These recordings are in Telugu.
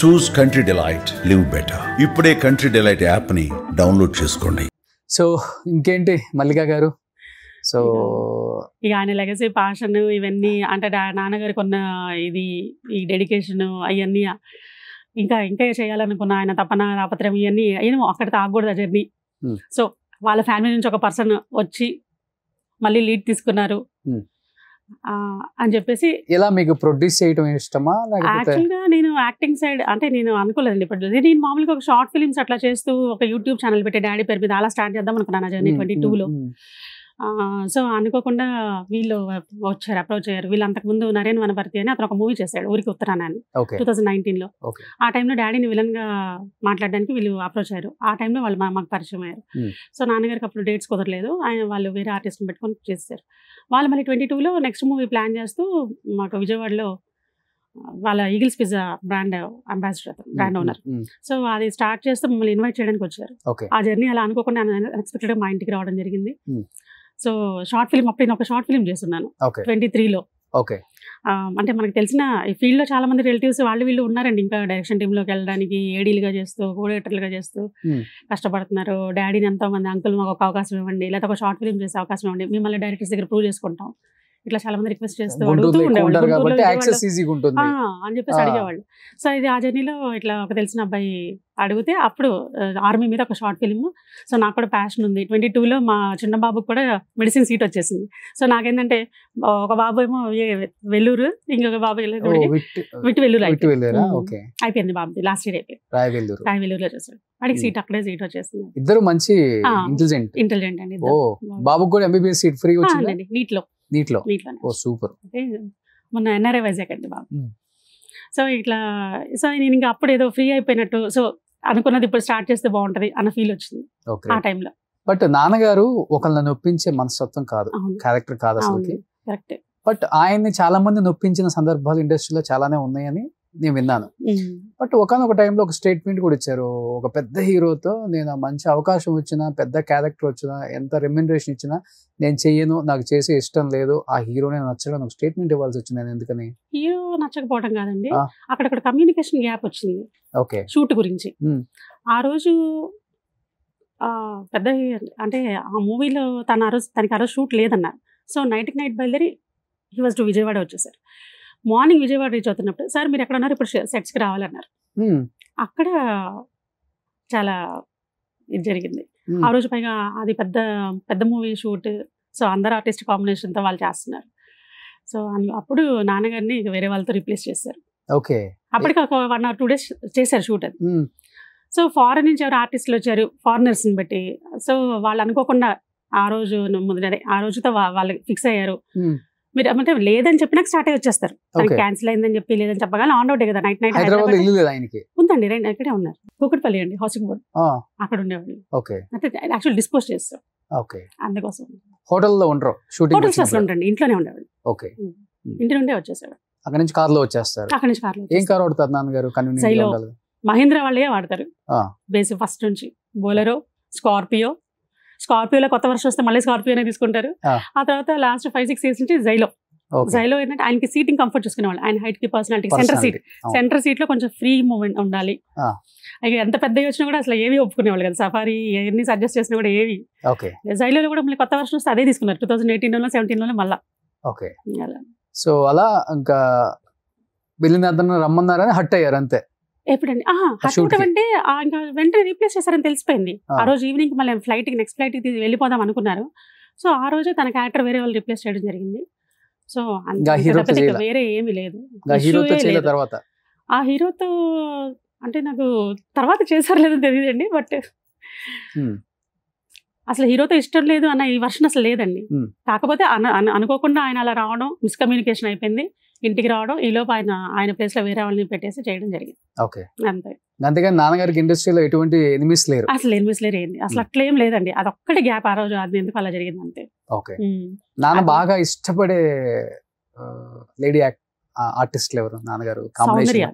చూస్ కంట్రీ డిలైట్, లివ్ బెటర్. ఇప్పుడే కంట్రీ డిలైట్ యాప్ ని డౌన్లోడ్ చేసుకోండి. సో ఇంకేంటి మల్లికా గారు? సో ఇక ఆయన లెగసీ పాషన్ ఇవన్నీ అంటే నాన్నగారికి ఉన్న ఇది ఈ డెడికేషన్ అవన్నీ ఇంకా ఇంకా చేయాలనుకున్న ఆయన తపన తాపత్రయం ఇవన్నీ ఏమో అక్కడ తాగకూడదు ఆ జర్నీ. సో వాళ్ళ ఫ్యామిలీ నుంచి ఒక పర్సన్ వచ్చి మళ్ళీ లీడ్ తీసుకున్నారు అని చెప్పేసి. ఇలా మీకు ప్రొడ్యూస్ చేయడం ఇష్టమా? యాక్చువల్గా నేను యాక్టింగ్ సైడ్ అంటే నేను అనుకోలేదండి. ఇప్పుడు నేను మామూలుగా ఒక షార్ట్ ఫిల్మ్స్ అట్లా చేస్తూ ఒక యూట్యూబ్ ఛానల్ పెట్టి డాడీ పేరు మీద అలా స్టార్ట్ చేద్దాం అనుకున్నాను జర్నీ 22లో. సో అనుకోకుండా వీళ్ళు వచ్చారు, అప్రోచ్ అయ్యారు. వీళ్ళు అంతకుముందు నరేన్ వనపర్తి అని అతను ఒక మూవీ చేశాడు ఊరికి ఉత్తరాన అని 2019లో. ఆ టైంలో డాడీని విలన్గా మాట్లాడడానికి వీళ్ళు అప్రోచ్ అయ్యారు. ఆ టైంలో వాళ్ళు మాకు పరిచయం అయ్యారు. సో నాన్నగారికి అప్పుడు డేట్స్ కుదరలేదు, వాళ్ళు వేరే ఆర్టిస్ట్ని పెట్టుకొని చేస్తారు. వాళ్ళు మళ్ళీ 22లో నెక్స్ట్ మూవీ ప్లాన్ చేస్తూ మాకు విజయవాడలో వాళ్ళ eagles pizza brand ambassador, brand owner. So అది స్టార్ట్ చేస్తూ మమ్మల్ని ఇన్వైట్ చేయడానికి వచ్చారు. ఆ జర్నీ అలా అనుకోకుండా అన్ఎక్స్పెక్టెడ్గా మా ఇంటికి రావడం జరిగింది. సో షార్ట్ ఫిల్మ్ అప్పుడు నేను ఒక షార్ట్ ఫిల్మ్ చేస్తున్నాను 23లో. అంటే మనకు తెలిసిన ఈ ఫీల్డ్లో చాలా మంది రిలేటివ్స్ వాళ్ళు వీళ్ళు ఉన్నారండి. ఇంకా డైరెక్షన్ టీంలోకి వెళ్ళడానికి ఏడీలుగా చేస్తూ కోఆర్డినేటర్లుగా చేస్తూ కష్టపడుతున్నారు. డాడీని ఎంతో మంది అంకుల్ మాకు ఒక అవకాశం ఇవ్వండి, లేకపోతే ఒక షార్ట్ ఫిల్మ్ చేసే అవకాశం ఇవ్వండి, మిమ్మల్ని డైరెక్టర్స్ దగ్గర ప్రూవ్ చేసుకుంటాం, ఇట్లా చాలా మంది రిక్వెస్ట్ చేస్తూ అడుగుతూ ఉండేవాళ్ళు అని చెప్పేసి అడిగేవాళ్ళు. సో ఇది ఆ జర్నీలో ఇట్లా ఒక తెలిసిన అబ్బాయి అడిగితే అప్పుడు ఆర్మీ మీద ఒక షార్ట్ ఫిల్మ్. సో నాకు కూడా ప్యాషన్ ఉంది. 22లో మా చిన్న బాబుకి కూడా మెడిసిన్ సీట్ వచ్చేసింది. సో నాకేంటంటే ఒక బాబు ఏమో వెల్లూరు, ఇంకొక బాబు విట్టు వెల్లూరు అయిపోయింది. బాబుది లాస్ట్ ఇయర్ అయిపోయింది, రాయవెల్లూరులో చేశాడు. వాడికి సీట్ అక్కడే సీట్ వచ్చేసింది. ఇద్దరు మంచి ఇంటెలిజెంట్ అండి. బాబుకి కూడా ఎంబీబీఎస్ సీట్ ఫ్రీ వచ్చింది నీట్లో. సూపర్. మొన్న ఎన్ఆర్ఐ వైజాగ్ అండి బాబు. సో ఇట్లా సో నేను ఇంకా అప్పుడు ఏదో ఫ్రీ అయిపోయినట్టు, సో అనుకున్నది ఇప్పుడు స్టార్ట్ చేస్తే బాగుంటది అన్న ఫీల్ వచ్చింది ఆ టైంలో. బట్ నాన్నగారు ఒకళ్ళని నొప్పించే మనస్తత్వం కాదు, క్యారెక్టర్ కాదు అసలుకి. కరెక్ట్. బట్ ఆయన్ని చాలా మంది నొప్పించిన సందర్భాలు ఇండస్ట్రీలో చాలానే ఉన్నాయని నేను విన్నాను. బట్ ఒకనొక టైంలో ఒక స్టేట్మెంట్ కూడా ఇచ్చారు, ఒక పెద్ద హీరోతో నేను మంచి అవకాశం వచ్చినా, పెద్ద క్యారెక్టర్ వచ్చినా, ఎంత రెమ్యునరేషన్ ఇచ్చినా నేను చెయ్యను, నాకు చేసే ఇష్టం లేదు, ఆ హీరోనే నచ్చడం ఒక స్టేట్మెంట్ ఇవ్వాల్సి వచ్చింది. నేను ఎందుకని? హీరో నచ్చకపోవడం కాదండి, అక్కడ కమ్యూనికేషన్ గ్యాప్ వచ్చింది షూట్ గురించి. ఆ రోజు పెద్ద అంటే ఆ మూవీలో తనకి ఆ రోజు షూట్ లేదన్నారు. సో నైట్కి నైట్ బయలుదేరి హీ వాజ్ టు విజయవాడ వచ్చేసారు. మార్నింగ్ విజయవాడ రీచ్ అవుతున్నప్పుడు సార్ మీరు ఎక్కడ ఉన్నారు, ఇప్పుడు సెట్స్కి రావాలన్నారు. అక్కడ చాలా ఇది జరిగింది ఆ రోజు. పైగా అది పెద్ద పెద్ద మూవీ షూట్. సో అందరు ఆర్టిస్ట్ కాంబినేషన్తో వాళ్ళు చేస్తున్నారు. సో అప్పుడు నాన్నగారిని వేరే వాళ్ళతో రీప్లేస్ చేశారు. అప్పటికి ఒక 1 or 2 days చేశారు షూట్ అది. సో ఫారెన్ నుంచి ఎవరు ఆర్టిస్టులు వచ్చారు, ఫారినర్స్ని బట్టి. సో వాళ్ళు అనుకోకుండా ఆ రోజుతో వాళ్ళు ఫిక్స్ అయ్యారు. మీరు అంటే లేదని చెప్పినాక స్టార్ట్ అయ్యి వచ్చేస్తారు. క్యాన్సిల్ అయిందని చెప్పి లేదని చెప్పగానే ఆన్ అవుట్ కదా. నైట్ ఉందండి, ఇక్కడే ఉన్నారు, కూకట్పల్లి అండి, హౌసింగ్ బోర్డ్ అక్కడ ఉండేవాళ్ళు. అంటే యాక్చువల్ డిస్పోజ్ చేస్తారు, అందుకోసం హోటల్లో ఉండరు, హోటల్స్ అసలు ఉండండి, ఇంట్లోనే ఉండేవాళ్ళు. ఇంటి నుండే వచ్చేసాడు. అక్కడ నుంచి కార్లో వచ్చేస్తారు. అక్కడ నుంచి కార్లో ఏం కార్ వాడతారు నాన్నగారు? మహీంద్రా వాళ్ళే వాడతారు బేసిక్ ఫస్ట్ నుంచి. బోలెరో, స్కార్పియోలో కొత్త వర్షన్ వస్తే మళ్ళీ స్కార్పియోనే తీసుకుంటారు. ఆ తర్వాత లాస్ట్ 5-6 years నుంచి జైలో ఏంటంటే ఆయనకి సీటింగ్ కంఫర్ట్ చూసుకునేవాళ్ళు. ఆయన హైట్ కి పర్సనాలిటీ సెంటర్ సీట్ లో కొంచెం ఫ్రీ మూమెంట్ ఉండాలి. ఇక ఎంత పెద్దగా వచ్చినా కూడా అసలు ఏవి ఒప్పుకునేవాళ్ళు కదా. సఫారీ ఎన్ని సజెస్ట్ చేసినా కూడా ఏవి. జైలో కూడా మళ్ళీ కొత్త వర్షన్ వస్తే అదే తీసుకున్నారు 2018లో 17లో మళ్ళా. సో అలా ఇంకా వెళ్ళిన అతను రమ్మన్నారని హట్ అయ్యారు అంతే. ఎప్పుడండి హట్ అంటే ఇంకా వెంటనే రీప్లేస్ చేశారని తెలిసిపోయింది. ఆ రోజు ఈవినింగ్ మళ్ళీ నెక్స్ట్ ఫ్లైట్ కి వెళ్ళిపోదాం అనుకున్నారు. సో ఆ రోజు తన క్యారెక్టర్ వేరే వాళ్ళు రీప్లేస్ చేయడం జరిగింది. సో వేరే ఏమీ లేదు. ఆ హీరోతో అంటే నాకు తర్వాత చేశారు లేదో తెలియదండి. బట్ అసలు హీరోతో ఇష్టం లేదు అన్న ఈ వర్షన్ అసలు లేదండి. కాకపోతే అనుకోకుండా ఆయన అలా రావడం, మిస్కమ్యూనికేషన్ అయిపోయింది. ఇంటికి రావడం, ఈలోపు ఆయన ప్లేస్ లో వేరే వాళ్ళని పెట్టేసి చేయడం జరిగింది అంతే. అంతేగాని నాన్నగారికి ఇండస్ట్రీలో ఎటువంటి ఎనిమిస్ లేరు, అసలు ఎనిమిస్ లేరు ఏంటి, అసలు అట్లేం లేదండి. అదొక్కటి గ్యాప్ ఆ రోజు, అది ఎందుకు అలా జరిగింది అంతే. నాన్న బాగా ఇష్టపడే లేడీ ఆర్టిస్టులు ఎవరు నాన్నగారు? సౌందర్య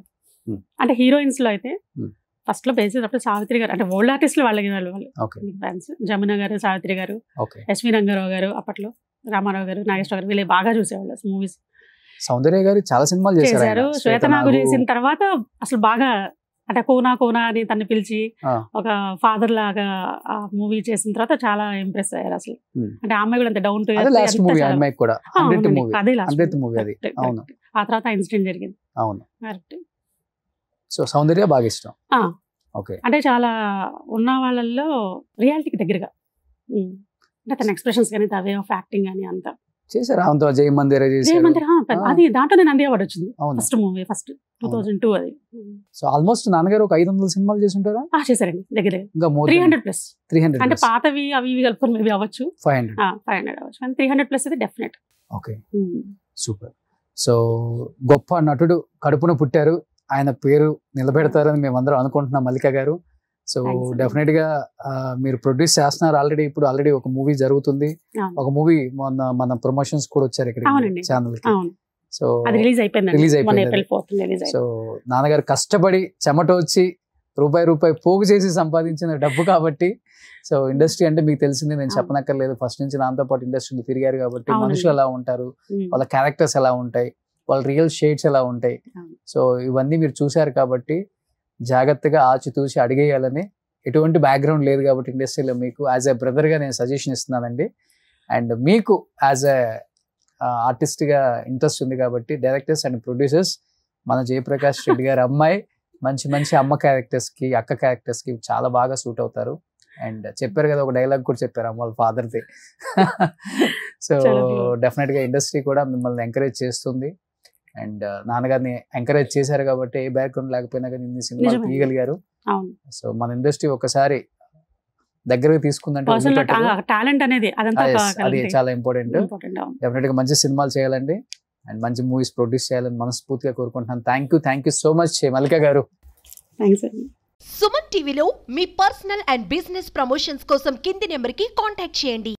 అంటే హీరోయిన్స్ లో అయితే ఫస్ట్ లో వేసేటప్పుడు సావిత్రి గారు, అంటే ఓల్డ్ ఆర్టిస్టులు వాళ్ళకి ఫ్యాన్స్. జమున గారు, సావిత్రి గారు, ఎస్వి రంగారావు గారు, అప్పట్లో రామారావు గారు, నాగేశ్వర గారు, వీళ్ళు బాగా చూసేవాళ్ళు మూవీస్. సౌందర్య గారు చాలా సినిమాలు చేశారు. శ్వేతనాగు చేసిన తర్వాత అసలు బాగా అంటే కోనా కోనా అని తను పిలిచి ఆ. ఒక ఫాదర్ లాగా ఆ మూవీ చేసిన తర్వాత చాలా ఇంప్రెస్ అయ్యారు అసలు. అంటే ఆ అమ్మాయి కూడా అంత డౌన్ టు అదే లాస్ట్ మూవీ అమ్మాయికి కూడా 100th మూవీ అదే 100th మూవీ అది. అవును ఆ తర్వాత ఇన్సిడెంట్ జరిగింది. అవును. కరెక్ట్. సో సౌందర్య బాగా ఇష్టం. ఓకే. అంటే చాలా ఉన్న వాళ్ళల్లో రియాలిటీకి దగ్గరగా అంటే తన ఎక్స్ప్రెషన్స్ కానీ వే ఆఫ్ యాక్టింగ్ కానీ అంతా చేశారు. ఆమెతో జై మందిర చేశారు. అది దాంట్లో నంది అవార్డు వచ్చింది. అవును. ఫస్ట్ మూవీ 2002 అది. సో ఆల్మోస్ట్ నాన్నగారు ఒక 500 సినిమాలు చేసి ఉంటారా? చేశారండి దగ్గర. ఇంకా 300+. 300 అంటే పాతవి అవి ఇవి కలుపుకొని మేబీ అవ్వచ్చు. 500 అవ్వచ్చు కానీ 300+ అయితే డెఫినెట్. Okay, super. సో గొప్ప నటుడు కడుపున పుట్టారు, ఆయన పేరు నిలబెడతారని మేమందరం అనుకుంటున్నాం మల్లిక గారు. సో డెఫినెట్ గా మీరు ప్రొడ్యూస్ చేస్తున్నారు ఆల్రెడీ. ఇప్పుడు ఆల్రెడీ ఒక మూవీ జరుగుతుంది. ఒక మూవీ మన ప్రమోషన్స్ కూడా వచ్చారు ఇక్కడ ఛానల్ కి. సో రిలీజ్ అయిపోయింది. సో నాన్నగారు కష్టపడి చెమట వచ్చి రూపాయి పోగు చేసి సంపాదించిన డబ్బు కాబట్టి. సో ఇండస్ట్రీ అంటే మీకు తెలిసింది, నేను చెప్పనక్కర్లేదు. ఫస్ట్ నుంచి నాతో పాటు ఇండస్ట్రీలో తిరిగారు కాబట్టి మనుషులు ఎలా ఉంటారు, వాళ్ళ క్యారెక్టర్స్ ఎలా ఉంటాయి, వాళ్ళ రియల్ షేడ్స్ ఎలా ఉంటాయి, సో ఇవన్నీ మీరు చూశారు కాబట్టి జాగ్రత్తగా ఆచితూచి అడిగేయాలని. ఎటువంటి బ్యాక్గ్రౌండ్ లేదు కాబట్టి ఇండస్ట్రీలో మీకు యాజ్ ఎ బ్రదర్గా నేను సజెషన్ ఇస్తున్నానండి. అండ్ మీకు యాజ్ ఎ ఆర్టిస్ట్గా ఇంట్రెస్ట్ ఉంది కాబట్టి డైరెక్టర్స్ అండ్ ప్రొడ్యూసర్స్ మన జయప్రకాష్ రెడ్డి గారి అమ్మాయి మంచి అమ్మ క్యారెక్టర్స్కి, అక్క క్యారెక్టర్స్కి చాలా బాగా సూట్ అవుతారు. అండ్ చెప్పారు కదా, ఒక డైలాగ్ కూడా చెప్పారు అమ్మ వాళ్ళ ఫాదర్ది. సో డెఫినెట్గా ఇండస్ట్రీ కూడా మిమ్మల్ని ఎంకరేజ్ చేస్తుంది. అండ్ నాన్నగారిని ఎంకరేజ్ చేశారు కాబట్టి ఏ బ్యాక్గ్రౌండ్ లేకపోయినా కానీ ఇన్ని సినిమాలు తీయగలిగారు. సో మన ఇండస్ట్రీ ఒకసారి దగ్గరకు తీసుకుందంటే టాలెంట్ అనేది అది చాలా ఇంపార్టెంట్. డెఫినెట్ గా మంచి సినిమాలు చేయాలండి అండ్ మంచి మూవీస్ ప్రొడ్యూస్ చేయాలని మనస్ఫూర్తిగా కోరుకుంటున్నాను. థ్యాంక్ యూ సో మచ్ మల్లిక గారు. సుమన్ టీవీలో మీ పర్సనల్ అండ్ బిజినెస్ ప్రమోషన్స్ కోసం కింది నెంబర్కి కాంటాక్ట్ చేయండి.